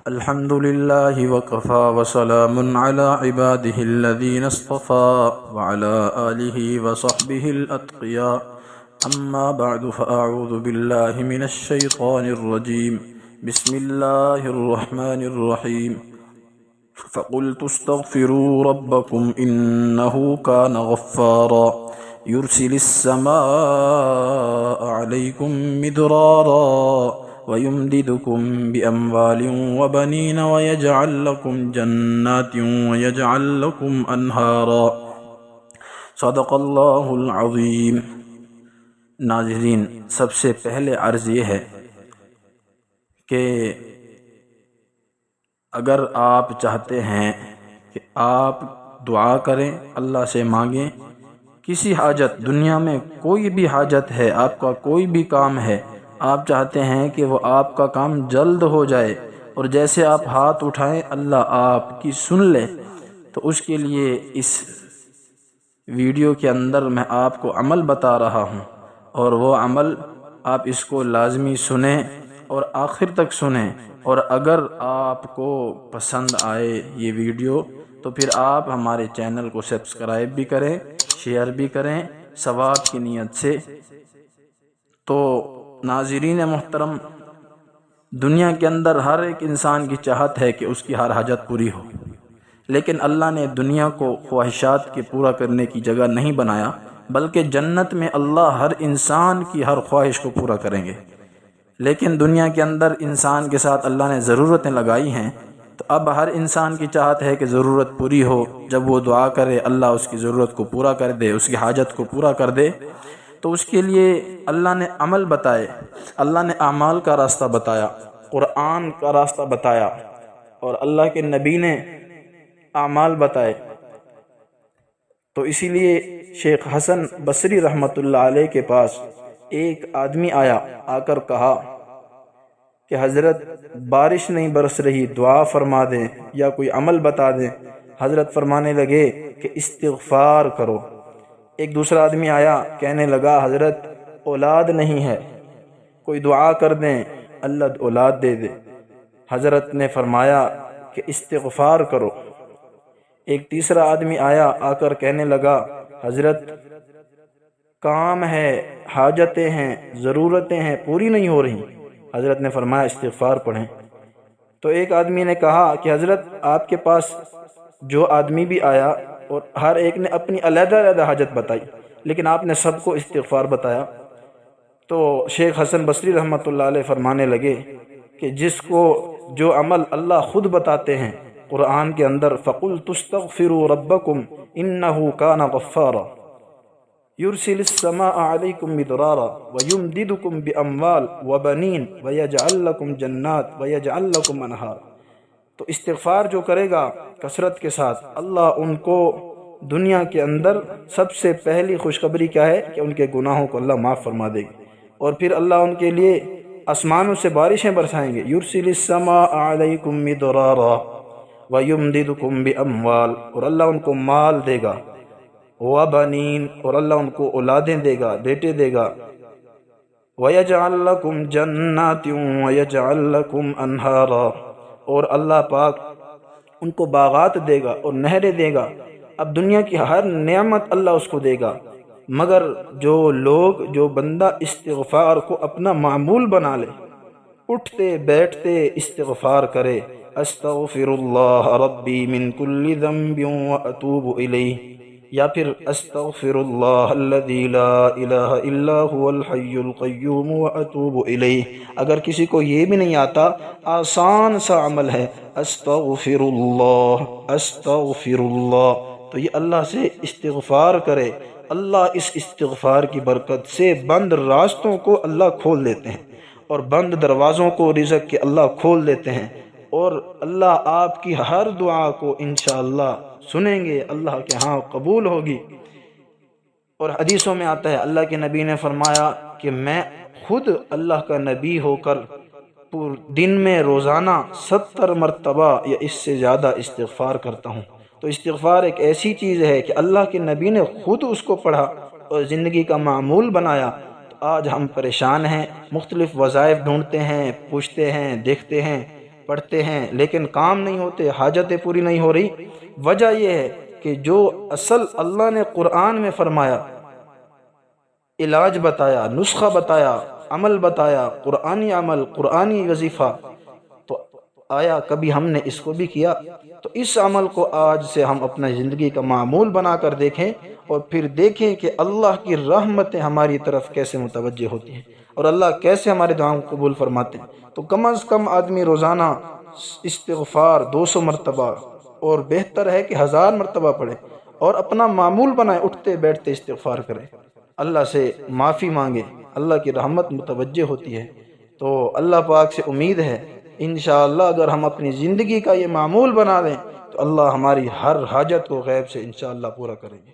الحمد لله وكفى وسلام على عباده الذين اصطفى وعلى آله وصحبه الأتقياء. أما بعد فأعوذ بالله من الشيطان الرجيم. بسم الله الرحمن الرحيم. فقلت استغفروا ربكم إنه كان غفارا يرسل السماء عليكم مدرارا ويمددكم بأموال وبنين ويجعل لكم جنات ويجعل لكم أنهارا. صدق اللہ العظیم. ناظرین، سب سے پہلے عرض یہ ہے کہ اگر آپ چاہتے ہیں کہ آپ دعا کریں، اللہ سے مانگیں کسی حاجت، دنیا میں کوئی بھی حاجت ہے، آپ کا کوئی بھی کام ہے، آپ چاہتے ہیں کہ وہ آپ کا کام جلد ہو جائے اور جیسے آپ ہاتھ اٹھائیں اللہ آپ کی سن لے، تو اس کے لیے اس ویڈیو کے اندر میں آپ کو عمل بتا رہا ہوں، اور وہ عمل آپ اس کو لازمی سنیں اور آخر تک سنیں، اور اگر آپ کو پسند آئے یہ ویڈیو تو پھر آپ ہمارے چینل کو سبسکرائب بھی کریں، شیئر بھی کریں ثواب کی نیت سے۔ تو ناظرین محترم، دنیا کے اندر ہر ایک انسان کی چاہت ہے کہ اس کی ہر حاجت پوری ہو، لیکن اللہ نے دنیا کو خواہشات کے پورا کرنے کی جگہ نہیں بنایا، بلکہ جنت میں اللہ ہر انسان کی ہر خواہش کو پورا کریں گے۔ لیکن دنیا کے اندر انسان کے ساتھ اللہ نے ضرورتیں لگائی ہیں، تو اب ہر انسان کی چاہت ہے کہ ضرورت پوری ہو، جب وہ دعا کرے اللہ اس کی ضرورت کو پورا کر دے، اس کی حاجت کو پورا کر دے۔ تو اس کے لیے اللہ نے عمل بتائے، اللہ نے اعمال کا راستہ بتایا، قرآن کا راستہ بتایا، اور اللہ کے نبی نے اعمال بتائے۔ تو اسی لیے شیخ حسن بصری رحمۃ اللہ علیہ کے پاس ایک آدمی آیا، آ کر کہا کہ حضرت بارش نہیں برس رہی، دعا فرما دیں یا کوئی عمل بتا دیں۔ حضرت فرمانے لگے کہ استغفار کرو۔ ایک دوسرا آدمی آیا، کہنے لگا حضرت اولاد نہیں ہے، کوئی دعا کر دیں اللہ اولاد دے دے۔ حضرت نے فرمایا کہ استغفار کرو۔ ایک تیسرا آدمی آیا، آ کر کہنے لگا حضرت کام ہے، حاجتیں ہیں، ضرورتیں ہیں، پوری نہیں ہو رہی۔ حضرت نے فرمایا استغفار پڑھیں۔ تو ایک آدمی نے کہا کہ حضرت آپ کے پاس جو آدمی بھی آیا اور ہر ایک نے اپنی علیحدہ علیحدہ حاجت بتائی، لیکن آپ نے سب کو استغفار بتایا۔ تو شیخ حسن بصری رحمۃ اللہ علیہ فرمانے لگے کہ جس کو جو عمل اللہ خود بتاتے ہیں قرآن کے اندر، فَقُلْتُ اسْتَغْفِرُوا رَبَّكُمْ إِنَّهُ كَانَ غَفَّارًا يُرْسِلِ السَّمَاءَ عَلَيْكُمْ مِدْرَارًا وَيُمْدِدُكُمْ بِأَمْوَالٍ وَبَنِينَ وَيَجْعَلْ لَكُمْ جَنَّاتٍ وَيَجْعَلْ لَكُمْ أَنْهَارًا۔ تو استغفار جو کرے گا کثرت کے ساتھ، اللہ ان کو دنیا کے اندر سب سے پہلی خوشخبری کیا ہے کہ ان کے گناہوں کو اللہ معاف فرما دے گی، اور پھر اللہ ان کے لیے آسمانوں سے بارشیں برسائیں گے۔ یرسل السماء علیکم مدرارا ویمددکم باموال، اور اللہ ان کو مال دے گا، وبنین، اور اللہ ان کو اولادیں دے گا، بیٹے دے گا، ویجعل لکم جنات ویجعل لکم انہارا، اور اللہ پاک ان کو باغات دے گا اور نہریں دے گا۔ اب دنیا کی ہر نعمت اللہ اس کو دے گا، مگر جو لوگ، جو بندہ استغفار کو اپنا معمول بنا لے، اٹھتے بیٹھتے استغفار کرے، استغفر اللہ ربی من کل ذنب واتوب الیہ، یا پھر استغفر اللہ الذی لا الہ الا هو الحی القیوم واتوب الیہ۔ اگر کسی کو یہ بھی نہیں آتا، آسان سا عمل ہے، استغفر اللہ استغفر اللہ، تو یہ اللہ سے استغفار کرے۔ اللہ اس استغفار کی برکت سے بند راستوں کو اللہ کھول دیتے ہیں، اور بند دروازوں کو رزق کے اللہ کھول دیتے ہیں، اور اللہ آپ کی ہر دعا کو انشاءاللہ سنیں گے، اللہ کے ہاں قبول ہوگی۔ اور حدیثوں میں آتا ہے اللہ کے نبی نے فرمایا کہ میں خود اللہ کا نبی ہو کر دن میں روزانہ 70 مرتبہ یا اس سے زیادہ استغفار کرتا ہوں۔ تو استغفار ایک ایسی چیز ہے کہ اللہ کے نبی نے خود اس کو پڑھا اور زندگی کا معمول بنایا۔ تو آج ہم پریشان ہیں، مختلف وظائف ڈھونڈتے ہیں، پوچھتے ہیں، دیکھتے ہیں، پڑھتے ہیں لیکن کام نہیں ہوتے، حاجتیں پوری نہیں ہو رہی، وجہ یہ ہے کہ جو اصل اللہ نے قرآن میں فرمایا، علاج بتایا، نسخہ بتایا، عمل بتایا، قرآنی عمل، قرآنی وظیفہ، تو آیا کبھی ہم نے اس کو بھی کیا؟ تو اس عمل کو آج سے ہم اپنا زندگی کا معمول بنا کر دیکھیں، اور پھر دیکھیں کہ اللہ کی رحمتیں ہماری طرف کیسے متوجہ ہوتی ہیں اور اللہ کیسے ہمارے دعاؤں کو قبول فرماتے ہیں۔ تو کم از کم آدمی روزانہ استغفار 200 مرتبہ، اور بہتر ہے کہ 1000 مرتبہ پڑھے، اور اپنا معمول بنائے، اٹھتے بیٹھتے استغفار کرے، اللہ سے معافی مانگے، اللہ کی رحمت متوجہ ہوتی ہے۔ تو اللہ پاک سے امید ہے انشاءاللہ اگر ہم اپنی زندگی کا یہ معمول بنا لیں تو اللہ ہماری ہر حاجت کو غیب سے انشاءاللہ پورا کریں گے۔